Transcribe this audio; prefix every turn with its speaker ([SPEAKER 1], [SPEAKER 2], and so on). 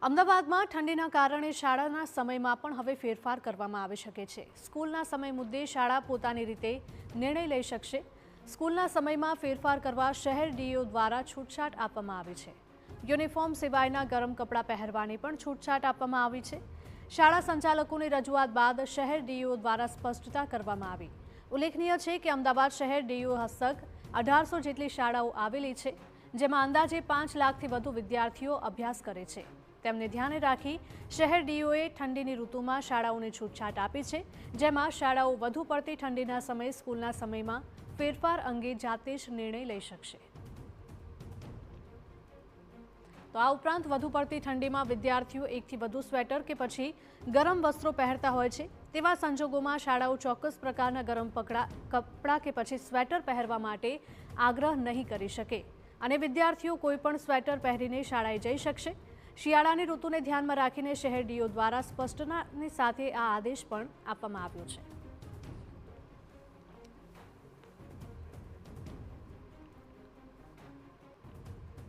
[SPEAKER 1] અમદાવાદમાં ઠંડીના કારણે શાળાના સમયમાં પણ હવે ફેરફાર કરવામાં આવી શકે છે। સ્કૂલના સમય મુદ્દે શાળા પોતાની રીતે નિર્ણય લઈ શકશે। સ્કૂલના સમયમાં ફેરફાર કરવા શહેર ડીઈઓ દ્વારા છૂટછાટ આપવામાં આવી છે। યુનિફોર્મ સિવાયના ગરમ કપડાં પહેરવાની પણ છૂટછાટ આપવામાં આવી છે। શાળા સંચાલકોની રજૂઆત બાદ શહેર ડીઈઓ દ્વારા સ્પષ્ટતા કરવામાં આવી। ઉલ્લેખનીય છે કે અમદાવાદ શહેર ડીઈઓ હસ્તક 1800 જેટલી શાળાઓ આવેલી છે, જેમાં અંદાજે 5 લાખથી વધુ વિદ્યાર્થીઓ અભ્યાસ કરે છે। તેમને ધ્યાને રાખી શહેર ડીઈઓએ ઠંડીની ઋતુમાં શાળાઓને છૂટછાટ આપી છે, જેમાં શાળાઓ વધુ પડતી ઠંડીના સમયે સ્કૂલના સમયમાં ફેરફાર અંગે જાતે જ નિર્ણય લઈ શકશે। તો આ ઉપરાંત વધુ પડતી ઠંડીમાં વિદ્યાર્થીઓ એકથી વધુ સ્વેટર કે પછી ગરમ વસ્ત્રો પહેરતા હોય છે, તેવા સંજોગોમાં શાળાઓ ચોક્કસ પ્રકારના ગરમ કપડાં કે પછી સ્વેટર પહેરવા માટે આગ્રહ નહીં કરી શકે અને વિદ્યાર્થીઓ કોઈપણ સ્વેટર પહેરીને શાળાએ જઈ શકશે। શિયાળાની ઋતુને ધ્યાનમાં રાખીને શહેર ડીઈઓ દ્વારા સ્પષ્ટતાની સાથે આ આદેશ પણ આપવામાં આવ્યો છે।